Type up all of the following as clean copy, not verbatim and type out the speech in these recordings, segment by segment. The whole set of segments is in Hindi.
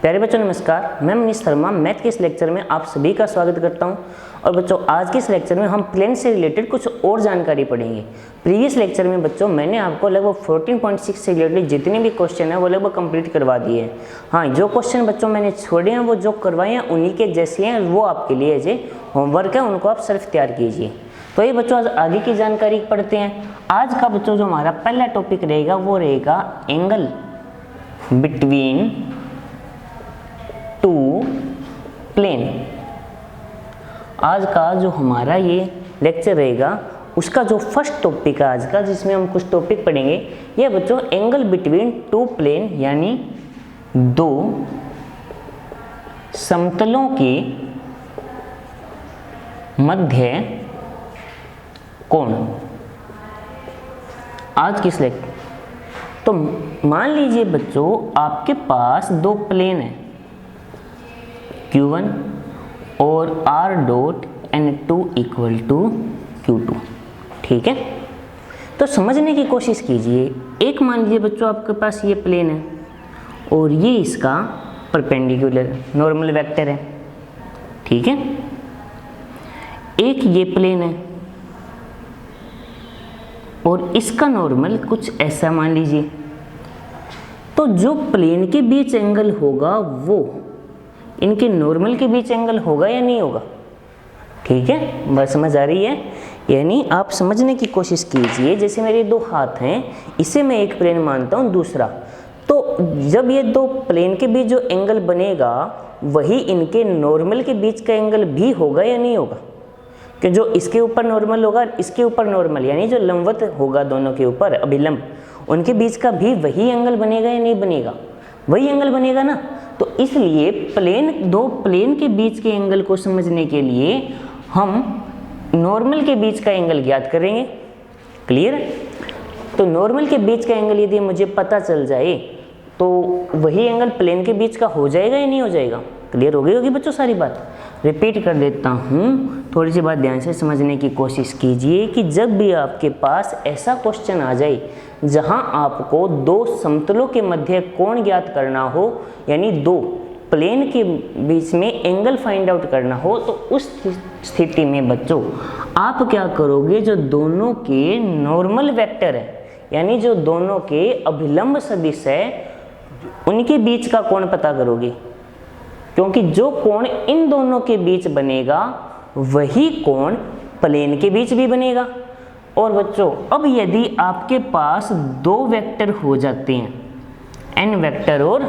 प्यारे बच्चों नमस्कार, मैं मनीष शर्मा मैथ के इस लेक्चर में आप सभी का स्वागत करता हूं। और बच्चों आज के इस लेक्चर में हम प्लेन से रिलेटेड कुछ और जानकारी पढ़ेंगे। प्रीवियस लेक्चर में बच्चों मैंने आपको लगभग 14.6 से रिलेटेड जितने भी क्वेश्चन हैं वो लगभग कंप्लीट करवा दिए हैं। हाँ, जो क्वेश्चन बच्चों मैंने छोड़े हैं वो जो करवाए हैं उन्हीं के जैसे हैं, वो आपके लिए जो होमवर्क है उनको आप सिर्फ तैयार कीजिए। तो ये बच्चों आज आगे की जानकारी पढ़ते हैं। आज का बच्चों जो हमारा पहला टॉपिक रहेगा वो रहेगा एंगल बिटवीन टू प्लेन। आज का जो हमारा ये लेक्चर रहेगा उसका जो फर्स्ट टॉपिक है आज का, जिसमें हम कुछ टॉपिक पढ़ेंगे, ये बच्चों एंगल बिटवीन टू प्लेन यानी दो समतलों के मध्य कोण। आज किस लेक्चर तो मान लीजिए बच्चों आपके पास दो प्लेन है Q1 और R dot N2 equal to Q2। ठीक है, तो समझने की कोशिश कीजिए। एक मान लीजिए बच्चों आपके पास ये प्लेन है और ये इसका परपेंडिकुलर नॉर्मल वेक्टर है। ठीक है, एक ये प्लेन है और इसका नॉर्मल कुछ ऐसा मान लीजिए। तो जो प्लेन के बीच एंगल होगा वो इनके नॉर्मल के बीच एंगल होगा या नहीं होगा। ठीक है, बात समझ आ रही है? यानी आप समझने की कोशिश कीजिए। जैसे मेरे दो हाथ हैं, इसे मैं एक प्लेन मानता हूँ दूसरा, तो जब ये दो प्लेन के बीच जो एंगल बनेगा वही इनके नॉर्मल के बीच का एंगल भी होगा या नहीं होगा। कि जो इसके ऊपर नॉर्मल होगा इसके ऊपर नॉर्मल यानी जो लंबवत होगा दोनों के ऊपर अभिलंब, उनके बीच का भी वही एंगल बनेगा या नहीं बनेगा। वही एंगल बनेगा ना। तो इसलिए दो प्लेन के बीच के एंगल को समझने के लिए हम नॉर्मल के बीच का एंगल ज्ञात करेंगे। क्लियर है? तो नॉर्मल के बीच का एंगल यदि मुझे पता चल जाए तो वही एंगल प्लेन के बीच का हो जाएगा या नहीं हो जाएगा। क्लियर हो गई होगी बच्चों सारी बात। रिपीट कर देता हूँ, थोड़ी सी बात ध्यान से समझने की कोशिश कीजिए कि जब भी आपके पास ऐसा क्वेश्चन आ जाए जहां आपको दो समतलों के मध्य कोण ज्ञात करना हो, यानी दो प्लेन के बीच में एंगल फाइंड आउट करना हो, तो उस स्थिति में बच्चों आप क्या करोगे, जो दोनों के नॉर्मल वेक्टर है यानी जो दोनों के अभिलंब सदिश है उनके बीच का कोण पता करोगे। क्योंकि जो कोण इन दोनों के बीच बनेगा वही कोण प्लेन के बीच भी बनेगा। और बच्चों अब यदि आपके पास दो वेक्टर हो जाते हैं, n वेक्टर और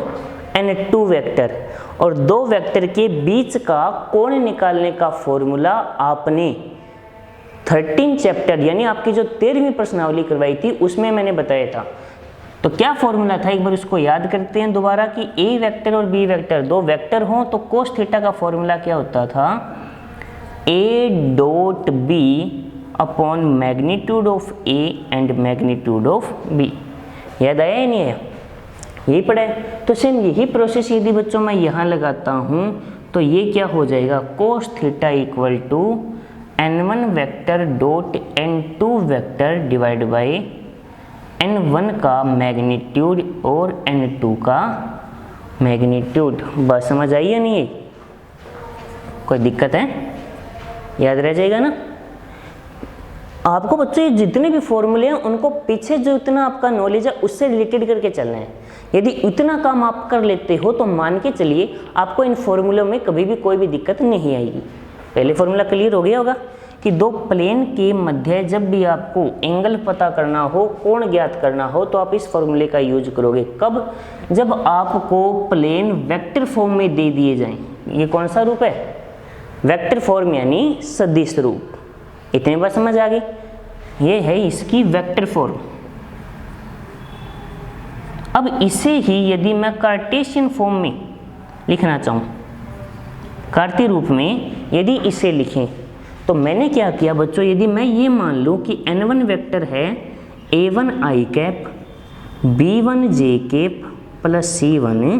n2 वेक्टर, और दो वेक्टर के बीच का कोण निकालने का फॉर्मूला आपने 13 चैप्टर यानी आपकी जो 13वीं प्रश्नावली करवाई थी उसमें मैंने बताया था। तो क्या फॉर्मूला था, एक बार उसको याद करते हैं दोबारा कि a वेक्टर और b वेक्टर दो वेक्टर हों तो कोस थीटा का फॉर्मूला क्या होता था, a dot b upon magnitude of a and magnitude of b। याद आया या नहीं आया? यही पढ़ा है। तो सेम यही प्रोसेस यदि बच्चों मैं यहाँ लगाता हूँ तो ये क्या हो जाएगा, cos theta equal to n1 vector dot n2 vector divide by n1 का मैग्नीट्यूड और n2 का मैग्नीट्यूड। बात समझ आई या नहीं? कोई दिक्कत है? याद रह जाएगा ना आपको बच्चों। ये जितने भी फॉर्मूले हैं उनको पीछे जो इतना आपका नॉलेज है उससे रिलेटेड करके चलना है। यदि इतना काम आप कर लेते हो तो मान के चलिए आपको इन फॉर्मूलों में कभी भी कोई भी दिक्कत नहीं आएगी। पहले फॉर्मूला क्लियर हो गया होगा कि दो प्लेन के मध्य जब भी आपको एंगल पता करना हो, कोण ज्ञात करना हो, तो आप इस फॉर्मूले का यूज करोगे। कब? जब आपको प्लेन वेक्टर फॉर्म में दे दिए जाएं। ये कौन सा रूप है? वेक्टर फॉर्म यानी सदिश रूप। इतनी बात समझ आ गई? ये है इसकी वेक्टर फॉर्म। अब इसे ही यदि मैं कार्टेशियन फॉर्म में लिखना चाहूँ, कार्तीय रूप में यदि इसे लिखें, तो मैंने क्या किया बच्चों, यदि मैं ये मान लूँ कि n1 वेक्टर है a1 i cap b1 j cap plus c1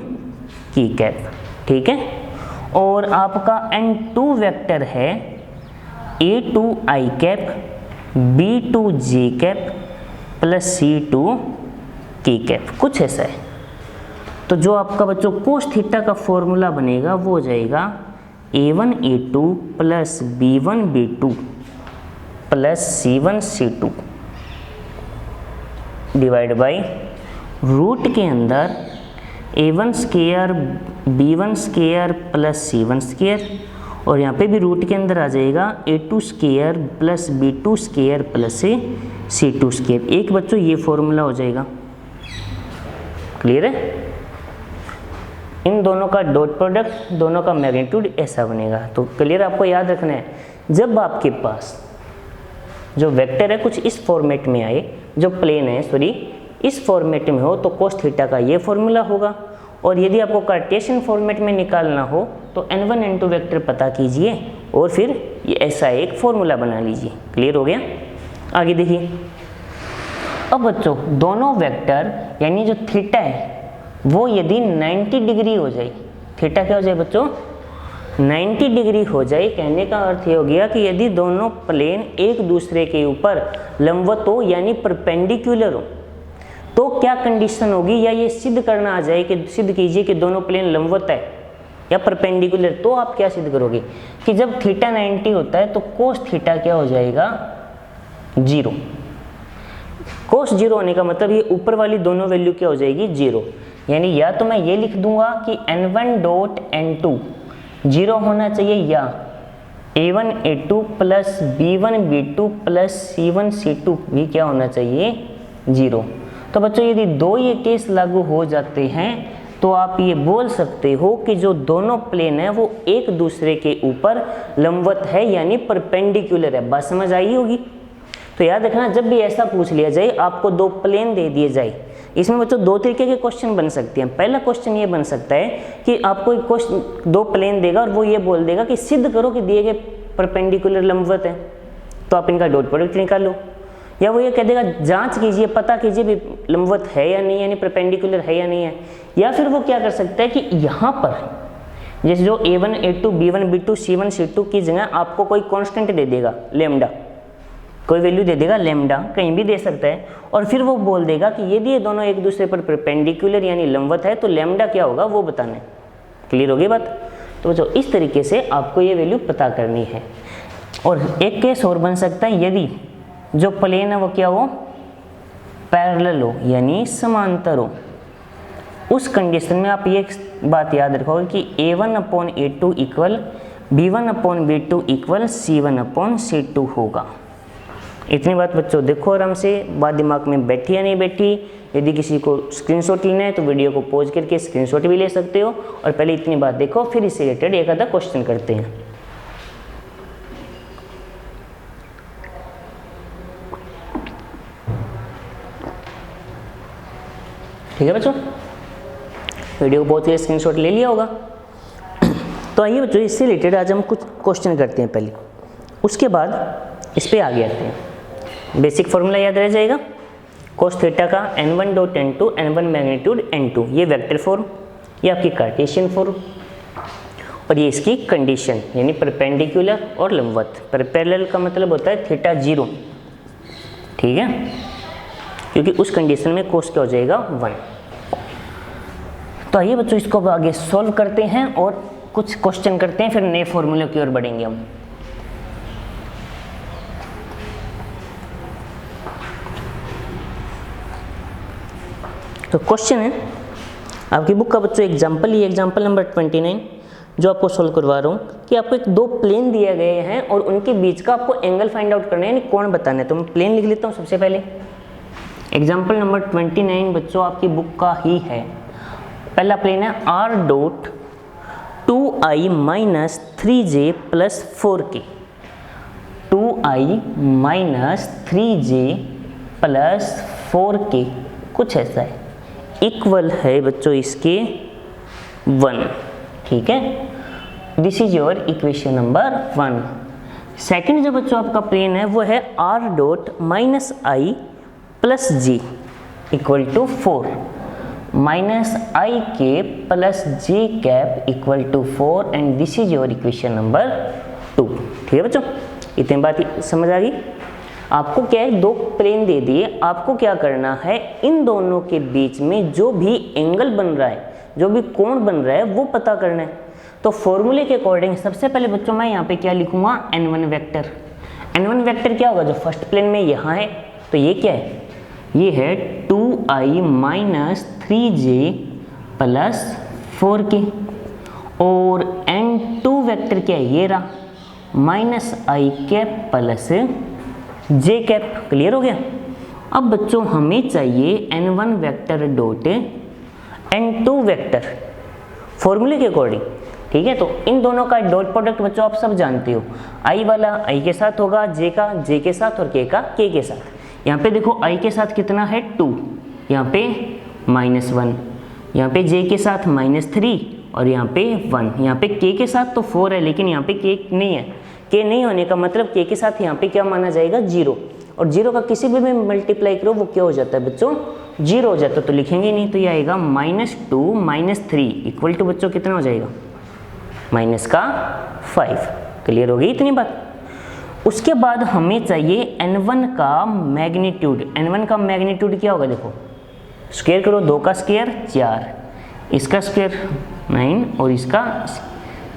की कैप। ठीक है, और आपका n2 वेक्टर है a2 i cap b2 j cap plus c2 की कैप। कुछ ऐसा है। तो जो आपका बच्चों कोस थीटा का फॉर्मूला बनेगा वो हो जाएगा a1 a2 plus b1 b2 plus c1 c2 divide by root के अंदर a1 square b1 square plus c1 square, और यहाँ पे भी रूट के अंदर आ जाएगा a2 square plus b2 square plus c2 square. एक बच्चों ये फॉर्मूला हो जाएगा। क्लियर है? इन दोनों का डॉट प्रोडक्ट, दोनों का मैग्नीट्यूड ऐसा बनेगा। तो क्लियर, आपको याद रखना है जब आपके पास जो वेक्टर है कुछ इस फॉर्मेट में आए, जो प्लेन है सॉरी इस फॉर्मेट में हो, तो कोस थीटा का ये फॉर्मूला होगा। और यदि आपको कार्टेशियन फॉर्मेट में निकालना हो तो n1 n2 वेक्टर पता कीजिए और फिर ये ऐसा एक फॉर्मूला बना लीजिए। क्लियर हो गया? आगे देखिए। अब बच्चों दोनों वेक्टर यानी जो थीटा है वो यदि 90 डिग्री हो जाए, थीटा क्या हो जाए बच्चों 90 डिग्री हो जाए, कहने का अर्थ ये हो गया कि यदि दोनों प्लेन एक दूसरे के ऊपर लंबवत हो यानी परपेंडिकुलर हो, तो क्या कंडीशन होगी, या ये सिद्ध करना आ जाए कि सिद्ध कीजिए कि दोनों प्लेन लंबवत है या परपेंडिकुलर, तो आप क्या सिद्ध करोगे कि जब थीटा 90 होता है तो कोस थीटा क्या हो जाएगा 0। कोस 0 होने का मतलब ये ऊपर वाली दोनों वैल्यू क्या हो जाएगी 0। यानी या तो मैं ये लिख दूंगा कि n1 डॉट n2 0 होना चाहिए, या a1 a2 plus b1 b2 plus c1 c2 भी क्या होना चाहिए 0। तो बच्चों यदि दो ये केस लागू हो जाते हैं तो आप ये बोल सकते हो कि जो दोनों प्लेन है वो एक दूसरे के ऊपर लंबवत है यानी परपेंडिकुलर है। बात समझ आई होगी? तो याद रखना जब भी ऐसा पूछ लिया जाए, आपको दो प्लेन दे दिए जाए, इसमें बच्चों दो तरीके के क्वेश्चन बन सकते हैं। पहला क्वेश्चन ये बन सकता है कि आपको एक क्वेश्चन दो प्लेन देगा और वो ये बोल देगा कि सिद्ध करो कि दिए गए परपेंडिकुलर लंबवत है, तो आप इनका डॉट प्रोडक्ट निकालो। या वो ये कह देगा जांच कीजिए, पता कीजिए भी लंबवत है या नहीं, यानी परपेंडिकुलर है या नहीं है। या फिर वो क्या कर सकता है कि यहाँ पर जैसे जो a1 a2 b1 b2 c1 c2 की जगह आपको कोई कांस्टेंट दे देगा लैम्डा, कोई वैल्यू दे देगा लैम्डा, कहीं भी दे सकता है, और फिर वो बोल देगा कि यदि ये दोनों एक दूसरे पर परपेंडिकुलर यानी लंबवत है तो लैम्डा क्या होगा वो बताना है। क्लियर होगी बात? तो जो इस तरीके से आपको ये वैल्यू पता करनी है। और एक केस और बन सकता है यदि जो प्लेन है वो क्या हो पैरेलल हो यानी समांतर हो, उस कंडीशन में आप ये बात याद रखोगे कि a1/a2 equal b1/b2 equal c1/c2 होगा। इतनी बात बच्चों देखो आराम से, बात दिमाग में बैठी या नहीं बैठी। यदि किसी को स्क्रीनशॉट लेना है तो वीडियो को पॉज करके स्क्रीनशॉट भी ले सकते हो, और पहले इतनी बात देखो फिर इससे रिलेटेड एक आधा क्वेश्चन करते हैं। ठीक है बच्चों, वीडियो को पॉज करके स्क्रीनशॉट ले लिया होगा। तो आइए बच्चों इससे रिलेटेड आज हम कुछ क्वेश्चन करते हैं पहले, उसके बाद इस पर आगे आते हैं। बेसिक फॉर्मूला याद रह जाएगा कोस थीटा का n1 dot n2 n1 magnitude n2, ये वेक्टर फॉर्म, ये आपकी कार्टेशियन फॉर्म, और ये इसकी कंडीशन यानी परपेंडिकुलर और लंबवत। पैरेलल का मतलब होता है थीटा 0, ठीक है, क्योंकि उस कंडीशन में कोस क्या हो जाएगा 1। तो आइए बच्चों इसको आगे सॉल्व करते हैं और कुछ क्वेश्चन करते हैं, फिर नए फॉर्मूले की ओर बढ़ेंगे हम। तो क्वेश्चन है आपकी बुक का बच्चों एग्जाम्पल, ये एग्जाम्पल नंबर 29 जो आपको सोल्व करवा रहा हूँ कि आपको एक दो प्लेन दिए गए हैं और उनके बीच का आपको एंगल फाइंड आउट करना है, यानी कोण बताना है। तो मैं प्लेन लिख लेता हूँ सबसे पहले। एग्जाम्पल नंबर 29 बच्चों आपकी बुक का ही है। पहला प्लेन है r dot 2i minus 3j plus 4k, 2i minus 3j plus 4k कुछ ऐसा है, इक्वल है बच्चों इसके 1, ठीक है। This is your equation number 1। Second जो बच्चों आपका प्लेन है वो है r dot minus I plus J equal to 4, minus I K plus J cap equal to 4, and this is your equation number 2। ठीक है बच्चों, इतनी बात समझ आ गई। आपको क्या है, दो प्लेन दे दिए, आपको क्या करना है, इन दोनों के बीच में जो भी एंगल बन रहा है, जो भी कोण बन रहा है वो पता करना है। तो फॉर्मूले के अकॉर्डिंग सबसे पहले बच्चों मैं यहाँ पे क्या लिखूंगा, n1 वेक्टर। n1 वेक्टर क्या होगा, जो फर्स्ट प्लेन में यहाँ है तो ये क्या है, ये है 2i minus 3j plus 4k। और n2 वेक्टर क्या है, ये रहा माइनस आई cap plus J cap. Clear हो गया। अब बच्चों हमें चाहिए n1 vector dot n2 vector फॉर्मूले के अकॉर्डिंग। ठीक है, तो इन दोनों का डॉट प्रोडक्ट बच्चों आप सब जानते हो, i वाला i के साथ होगा, j का j के साथ और k का k के साथ। यहाँ पे देखो i के साथ कितना है 2, यहाँ पे -1, यहाँ पे j के साथ -3 और यहाँ पे 1, यहाँ पे k के साथ तो 4 है लेकिन यहाँ पे k नहीं है। k नहीं होने का मतलब k के साथ यहाँ पे क्या माना जाएगा 0, और 0 का किसी भी मल्टीप्लाई करो वो क्या हो जाता है बच्चों 0 हो जाता है, तो लिखेंगे नहीं, तो ये आएगा -2 -3 इक्वल टू बच्चों कितना हो जाएगा -5। क्लियर हो गई इतनी बात। उसके बाद हमें चाहिए n1 का मैग्नीट्यूड। n1 का मैग्नीट्यूड क्या होगा, देखो स्क्वायर करो, 2 का स्क्वायर 4, इसका स्क्वायर 9 और इसका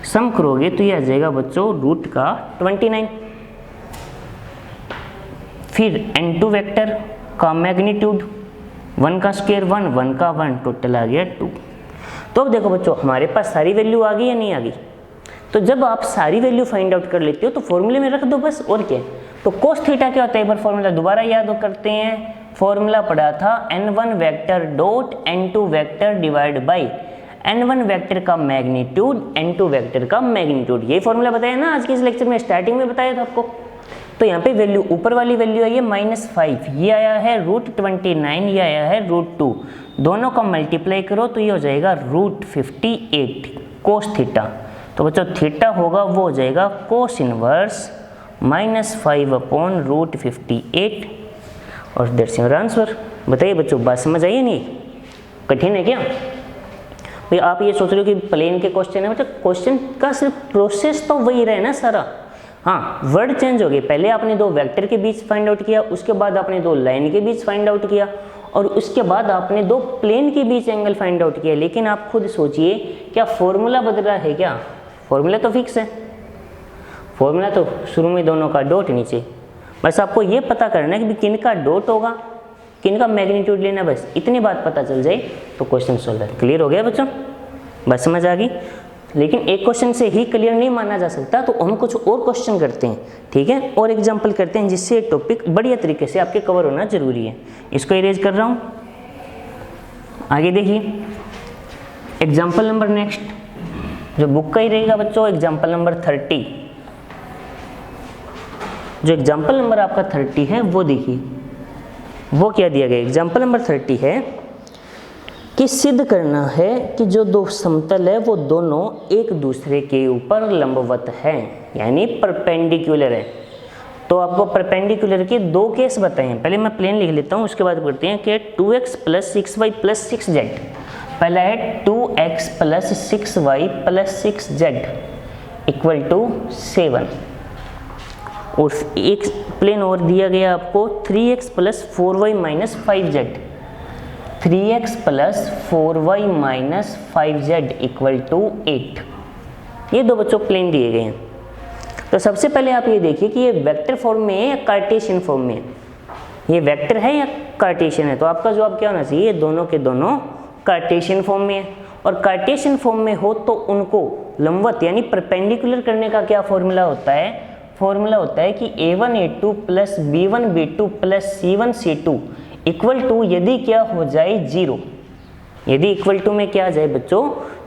सम करोगे तो ये आ जाएगा बच्चों रूट का 29। फिर n2 वेक्टर का मैग्नीट्यूड 1 का स्क्वायर 1, 1 का 1, टोटल आ गया 2। तो अब देखो बच्चों हमारे पास सारी वैल्यू आ गई या नहीं आ गई। तो जब आप सारी वैल्यू फाइंड आउट कर लेते हो तो फॉर्मूले में रख दो बस, और क्या। तो कोस थीटा क्या होता है, एक बार फॉर्मूला दोबारा याद करते हैं। फॉर्मूला पढ़ा था n1 vector dot n2 vector divide by n1 vector का मैग्नीट्यूड n2 वेक्टर का मैग्नीट्यूड। ये फॉर्मूला बताया ना आज के इस लेक्चर में, स्टार्टिंग में बताया था आपको। तो यहाँ पे वैल्यू ऊपर वाली वैल्यू आई है -5, ये आया है √29, ये आया है √2, दोनों का मल्टीप्लाई करो तो ये हो जाएगा √58 कोस थीटा। तो बच्चों थीटा होगा वो हो जाएगा कोस इनवर्स -5 अपॉन √58 और दैट्स योर आंसर। बताइए बच्चों बात समझ आई नहीं, कठिन है क्या भाई। आप ये सोच रहे हो कि प्लेन के क्वेश्चन है, मतलब क्वेश्चन का सिर्फ प्रोसेस तो वही रहे ना सारा। हाँ वर्ड चेंज हो गए, पहले आपने 2 वेक्टर के बीच फाइंड आउट किया, उसके बाद आपने 2 लाइन के बीच फाइंड आउट किया, और उसके बाद आपने 2 प्लेन के बीच एंगल फाइंड आउट किया। लेकिन आप खुद सोचिए क्या फॉर्मूला बदला है क्या, फॉर्मूला तो फिक्स है। फॉर्मूला तो शुरू में दोनों का डॉट नीचे, बस आपको ये पता करना है कि किन का डॉट होगा, किन का मैग्नीट्यूड लेना, बस इतनी बात पता चल जाए तो क्वेश्चन सॉल्व है। क्लियर हो गया बच्चों, बस समझ आ गई। लेकिन एक क्वेश्चन से ही क्लियर नहीं माना जा सकता, तो हम कुछ और क्वेश्चन करते हैं, ठीक है, और एग्जाम्पल करते हैं जिससे ये टॉपिक बढ़िया तरीके से आपके कवर होना जरूरी है। इसको इरेज कर रहा हूँ, आगे देखिए एग्जाम्पल नंबर नेक्स्ट, जो बुक का ही रहेगा बच्चों, एग्जाम्पल नंबर 30। जो एग्जाम्पल नंबर आपका 30 है वो देखिए, वो क्या दिया गया। एग्जाम्पल नंबर 30 है कि सिद्ध करना है कि जो 2 समतल है वो दोनों एक दूसरे के ऊपर लंबवत हैं, यानी परपेंडिकुलर है। तो आपको परपेंडिकुलर के 2 केस बताए हैं। पहले मैं प्लेन लिख लेता हूँ, उसके बाद करते हैं कि 2x + 6y + 6z। पहला है 2x + 6y + 6z = 7, और एक प्लेन और दिया गया आपको 3x + 4y - 5z, 3x + 4y - 5z = 8। ये 2 बच्चों प्लेन दिए गए हैं। तो सबसे पहले आप ये देखिए कि ये वेक्टर फॉर्म में है या कार्टेशियन फॉर्म में है। ये वेक्टर है या कार्टेशियन है, तो आपका जवाब क्या होना चाहिए, दोनों के दोनों कार्टेशियन फॉर्म में है। और कार्टेशियन फॉर्म में हो तो उनको लंबवत यानी परपेंडिकुलर करने का क्या फॉर्मूला होता है, फॉर्मूला होता है कि a1 a2 + b1 b2 + c1 c2 = यदि क्या हो जाए 0, यदि इक्वल टू में क्या आ जाए बच्चों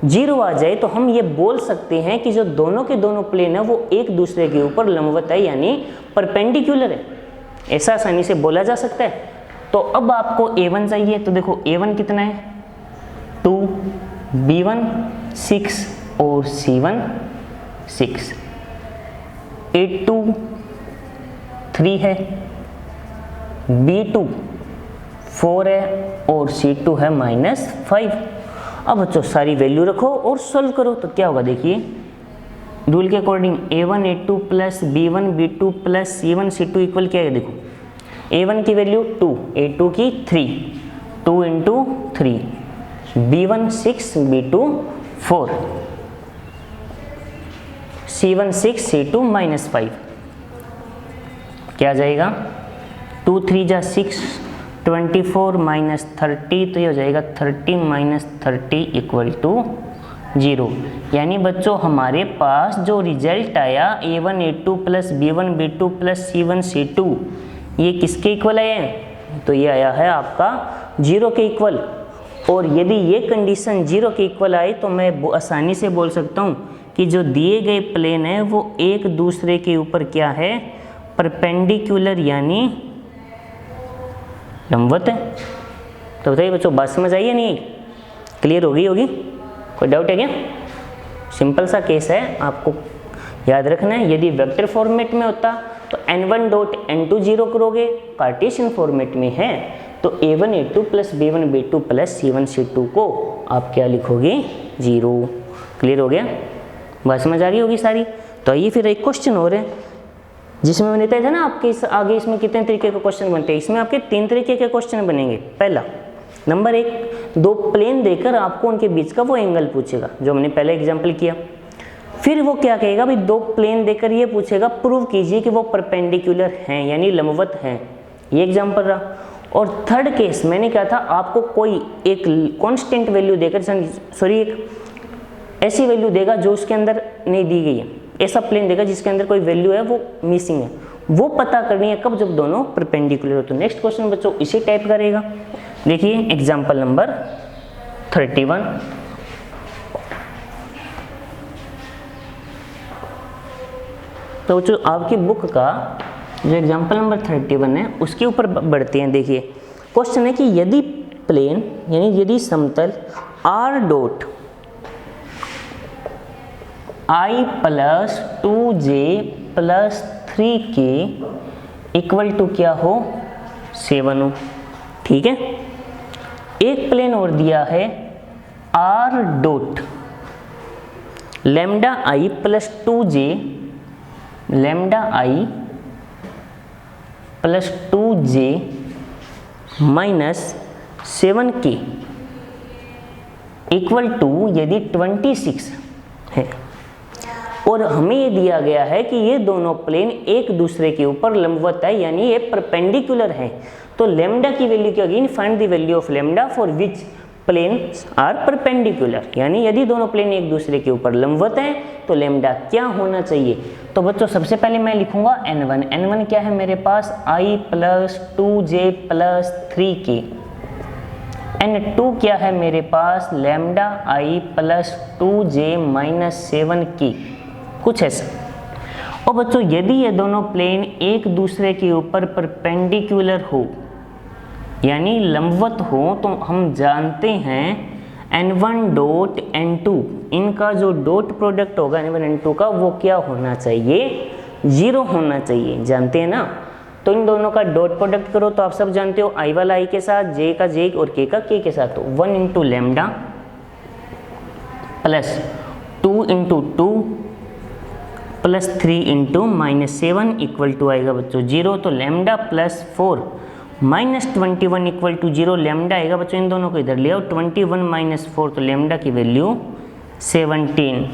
0 आ जाए, तो हम ये बोल सकते हैं कि जो दोनों के दोनों प्लेन है वो एक दूसरे के ऊपर लंबवत है, यानी परपेंडिकुलर है। ऐसा आसानी से बोला जा सकता है। तो अब आपको a1 चाहिए, तो देखो a1 कितना है 2, b1 6 और c1 6, a2 3 है, b2 4 है और c2 है -5। अब बच्चों सारी वैल्यू रखो और सोल्व करो तो क्या होगा, देखिए रूल के according a1 a2 + b1 b2 + c1 c2 equal क्या है, देखो a1 की वैल्यू 2, a2 की 3, 2 × 3 B1 6 B2 4, C1 6 C2 -5, क्या आ जाएगा 2 3 जा 6, 24 -30, तो ये हो जाएगा 30 - 30 = 0। यानी बच्चों हमारे पास जो रिजल्ट आया A1 A2 plus B1 B2 plus C1 C2 ये किसके इक्वल आया है? तो ये आया है आपका 0 के इक्वल। और यदि ये कंडीशन 0 के इक्वल आई तो मैं आसानी से बोल सकता हूँ कि जो दिए गए प्लेन है वो एक दूसरे के ऊपर क्या है? परपेंडिकुलर यानी लंबवत है। तो बताइए बच्चों बात समझ आई है नहीं? क्लियर होगी? कोई डाउट है क्या? सिंपल सा केस है, आपको याद रखना है। यदि वेक्टर फॉर्मेट में होता तो n1 डॉट n2 0 करोगे, कार्टेशियन फॉर्मेट में है तो A1 A2 plus B1 B2 plus C1 C2 को आप क्या लिखोगे? 0। क्लियर हो गया? बात समझ आ गई होगी सारी। तो आइए फिर एक क्वेश्चन और है जिसमें मैंने बताया था ना आपके आगे इसमें कितने तरीके के क्वेश्चन बनते हैं। इसमें आपके 3 तरीके के क्वेश्चन बनेंगे। पहला नंबर 1, 2 प्लेन देकर आपको उनके बीच का वो एंगल पूछेगा जो हमने पहले एग्जाम्पल किया। फिर वो क्या कहेगा भाई 2 प्लेन देकर ये पूछेगा प्रूव कीजिए कि वो परपेंडिकुलर हैं यानी लंबवत हैं। ये एग्जाम्पल रहा। और थर्ड केस मैंने क्या था, आपको कोई एक कांस्टेंट वैल्यू देकर एक ऐसी वैल्यू देगा जो उसके अंदर नहीं दी गई है, ऐसा प्लेन देगा जिसके अंदर कोई वैल्यू है वो मिसिंग है, वो पता करनी है कब? जब दोनों परपेंडिकुलर हो। तो नेक्स्ट क्वेश्चन बच्चों इसी टाइप का रहेगा। देखिए एग्जाम्पल नंबर 31। तो जो आपकी बुक का जो एग्जाम्पल नंबर 31 है उसके ऊपर बढ़ते हैं। देखिए क्वेश्चन है कि यदि प्लेन यानी यदि समतल r dot I plus 2j plus 3k equal to क्या हो? 7 हो। ठीक है। एक प्लेन और दिया है r dot lambda I plus 2j lambda I plus 2j minus 7k equal to यदि 26 है। और हमें ये दिया गया है कि ये दोनों प्लेन एक दूसरे के ऊपर लंबवत है यानी ये परपेंडिकुलर है। तो लैम्डा की वैल्यू क्या होगी? Find the value of lambda for which planes are perpendicular. यानी यदि दोनों प्लेन एक दूसरे के ऊपर लंबवत हैं तो लैम्डा क्या होना चाहिए? तो बच्चों सबसे पहले मैं लिखूंगा n1। n1 क्या है मेरे पास? I plus 2j plus 3k। n2 क्या है मेरे पास? Lambda I plus 2j minus 7k, कुछ ऐसा। और बच्चों यदि ये दोनों प्लेन एक दूसरे के ऊपर परपेंडिकुलर हो यानी लंबवत हो तो हम जानते हैं n1 डॉट n2 इनका जो डॉट प्रोडक्ट होगा n1 n2 का वो क्या होना चाहिए? 0 होना चाहिए। जानते हैं ना? तो इन दोनों का डॉट प्रोडक्ट करो तो आप सब जानते हो I वाला I के साथ, J का J और K का K के साथ। तो 1 into lambda plus 2 into 2 plus 3 into minus 7 equal to आएगा बच्चों 0। तो lambda plus 4 minus 21 equal to 0। Lambda आएगा बच्चों, इन दोनों को इधर ले आओ, 21 माइनस 4 तो लैम्डा की वैल्यू 17।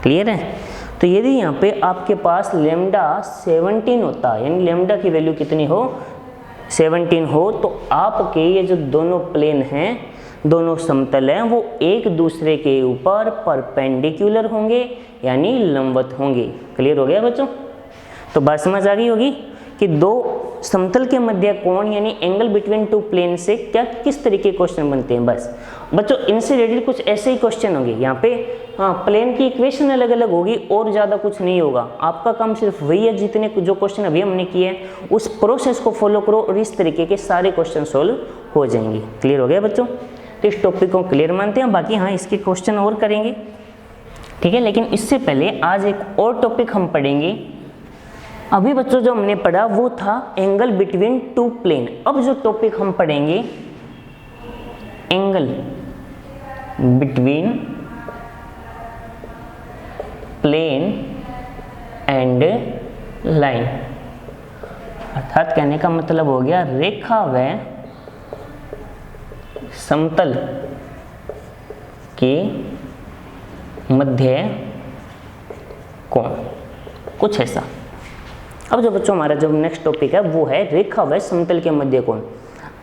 क्लियर है? तो यदि यहाँ पे आपके पास लैम्डा 17 होता है यानी लैम्डा की वैल्यू कितनी हो? 17 हो तो आपके ये जो दोनों प्लेन हैं, दोनों समतल हैं, वो एक दूसरे के ऊपर परपेंडिकुलर होंगे यानी लंबवत होंगे। क्लियर हो गया बच्चों? तो बात समझ आ गई होगी कि दो समतल के मध्य कोण यानी एंगल बिटवीन टू प्लेन से क्या किस तरीके के क्वेश्चन बनते हैं। बस बच्चों इनसे रिलेटेड कुछ ऐसे ही क्वेश्चन होंगे यहाँ पे। हाँ, प्लेन की इक्वेशन अलग अलग होगी और ज़्यादा कुछ नहीं होगा। आपका काम सिर्फ वही है, जितने जो क्वेश्चन अभी हमने किए हैं उस प्रोसेस को फॉलो करो और इस तरीके के सारे क्वेश्चन सोल्व हो जाएंगे। क्लियर हो गया बच्चों? तो इस टॉपिक को क्लियर मानते हैं। बाकी हाँ, इसके क्वेश्चन और करेंगे, ठीक है। लेकिन इससे पहले आज एक और टॉपिक हम पढ़ेंगे। अभी बच्चों जो हमने पढ़ा वो था एंगल बिटवीन टू प्लेन। अब जो टॉपिक हम पढ़ेंगे angle between plane and line, अर्थात कहने का मतलब हो गया रेखा व समतल के मध्य कोण, कुछ ऐसा। अब जो बच्चों हमारा जो नेक्स्ट टॉपिक है वो है रेखा व समतल के मध्य कोण।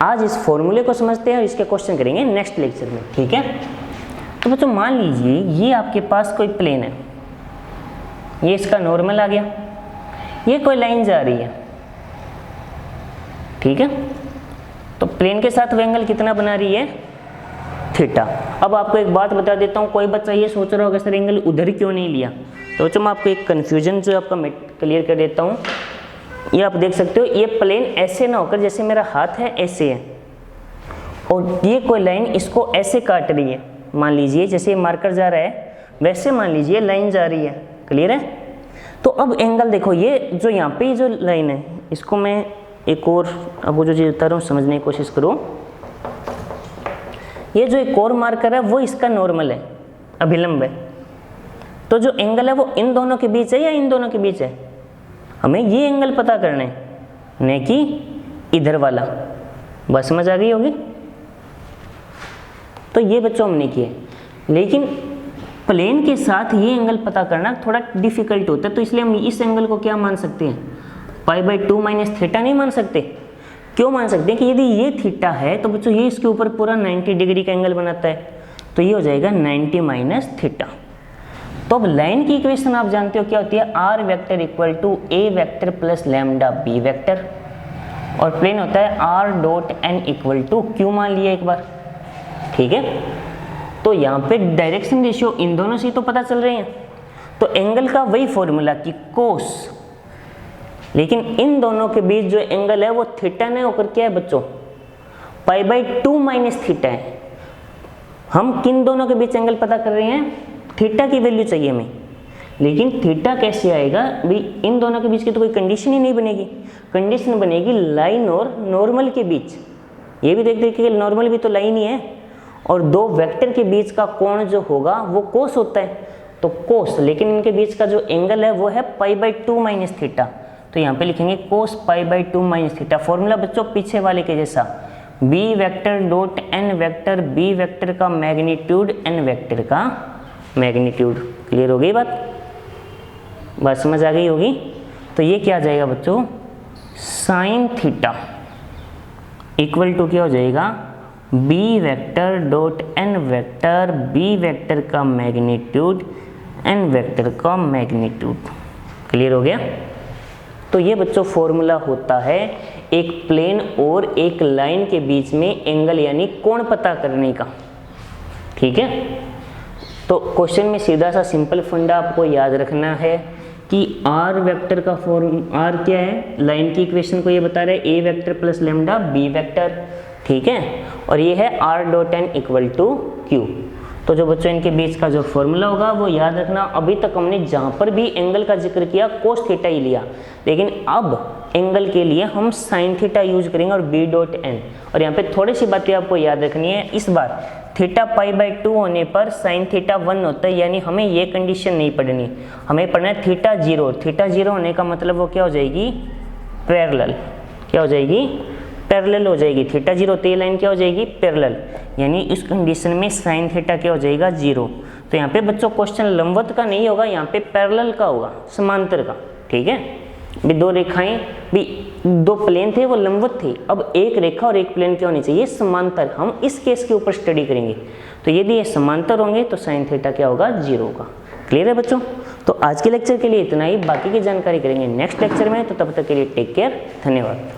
आज इस फॉर्मूले को समझते हैं और इसके क्वेश्चन करेंगे नेक्स्ट लेक्चर में, ठीक है। तो बच्चों मान लीजिए ये आपके पास कोई प्लेन है, ये इसका नॉर्मल आ गया, ये कोई लाइन जा रही है, ठीक है। तो प्लेन के साथ वो एंगल कितना बना रही है, थीटा। अब आपको एक बात बता देता हूँ, कोई बच्चा ये सोच रहा होगा सर एंगल उधर क्यों नहीं लिया, तो बच्चों मैं आपको एक कन्फ्यूजन जो आपका क्लियर कर देता हूँ। ये आप देख सकते हो, ये प्लेन ऐसे ना होकर, जैसे मेरा हाथ है ऐसे है और ये कोई लाइन इसको ऐसे काट रही है, मान लीजिए जैसे ये मार्कर जा रहा है वैसे मान लीजिए लाइन जा रही है, क्लियर है। तो अब एंगल देखो, ये जो यहाँ पे ये जो लाइन है इसको मैं एक और आपको जो चीज़ बता रहा हूँ समझने की कोशिश करो। ये जो एक और मार्कर है वो इसका नॉर्मल है, अभिलंब है। तो जो एंगल है वो इन दोनों के बीच है या इन दोनों के बीच है, हमें ये एंगल पता करना है, न कि इधर वाला। बस समझ आ गई होगी। तो ये बच्चों हमने किए, लेकिन प्लेन के साथ ये एंगल पता करना थोड़ा डिफिकल्ट होता है, तो इसलिए हम इस एंगल को क्या मान सकते हैं, π/2 - थीटा नहीं मान सकते। क्यों मान सकते हैं कि यदि ये थीटा है तो बच्चों ये इसके ऊपर पूरा 90 डिग्री का एंगल बनाता है, तो ये हो जाएगा 90 - थीटा। तो अब लाइन की इक्वेशन आप जानते हो क्या होती है, r vector equal to a vector plus lambda b vector, और प्लेन होता है r.n इक्वल टू q मान लिया एक बार, ठीक है। तो यहाँ पे डायरेक्शन रेशियो इन दोनों से तो पता चल रहे हैं, तो एंगल का वही फॉर्मूला कि कोस, लेकिन इन दोनों के बीच जो एंगल है वो थीटा नहीं होकर क्या है बच्चों, π/2 - थीटा है। हम किन दोनों के बीच एंगल पता कर रहे हैं, थीटा की वैल्यू चाहिए हमें, लेकिन थीटा कैसे आएगा भी, इन दोनों के बीच की तो कोई कंडीशन ही नहीं बनेगी। कंडीशन बनेगी लाइन और नॉर्मल के बीच। ये भी देख देखिए नॉर्मल भी तो लाइन ही है, और दो वेक्टर के बीच का कोण जो होगा वो कोस होता है, तो कोस, लेकिन इनके बीच का जो एंगल है वो है π/2 - थीटा। तो यहाँ पे लिखेंगे कोस π/2 - थीटा। फॉर्मूला बच्चों पीछे वाले के जैसा, b vector dot n vector, b vector का मैग्नीट्यूड n वेक्टर का मैग्नीट्यूड। क्लियर हो गई बात समझ आ गई होगी। तो ये क्या आ जाएगा बच्चों, साइन थीटा इक्वल टू क्या हो जाएगा, b vector dot n vector, b vector का मैग्नीट्यूड n वेक्टर का मैग्नीट्यूड। क्लियर हो गया। तो ये बच्चों फॉर्मूला होता है एक प्लेन और एक लाइन के बीच में एंगल यानी कोण पता करने का, ठीक है। तो क्वेश्चन में सीधा सा सिंपल फंडा आपको याद रखना है कि r वेक्टर का r क्या है, लाइन की इक्वेशन को ये बता रहा है a vector plus lambda b vector, ठीक है, और ये है r.n इक्वल टू q। तो जो बच्चों इनके बीच का जो फॉर्मूला होगा वो याद रखना। अभी तक हमने जहाँ पर भी एंगल का जिक्र किया कोस थीटा ही लिया, लेकिन अब एंगल के लिए हम साइन थीटा यूज करेंगे और b.n। और यहाँ पे थोड़ी सी बातें आपको याद रखनी है। इस बार थीटा π/2 होने पर साइन थीटा 1 होता है, यानी हमें ये कंडीशन नहीं पढ़नी, हमें पढ़ना है थीटा 0। थीटा 0 होने का मतलब वो क्या हो जाएगी, पैरेलल। क्या हो जाएगी, पैरेलल हो जाएगी। थीटा 0 तो ये लाइन क्या हो जाएगी, पैरेलल, यानी इस कंडीशन में साइन थीटा क्या हो जाएगा, 0। तो यहाँ पे बच्चों क्वेश्चन लंबवत का नहीं होगा, यहाँ पे पैरेलल का होगा, समांतर का, ठीक है। भी दो रेखाएं, भी दो प्लेन थे वो लंबवत थे, अब एक रेखा और एक प्लेन क्या होनी चाहिए, समांतर। हम इस केस के ऊपर स्टडी करेंगे। तो यदि ये समांतर होंगे तो साइन थीटा क्या होगा, 0 होगा। क्लियर है बच्चों। तो आज के लेक्चर के लिए इतना ही, बाकी की जानकारी करेंगे नेक्स्ट लेक्चर में। तो तब तक के लिए टेक केयर, धन्यवाद।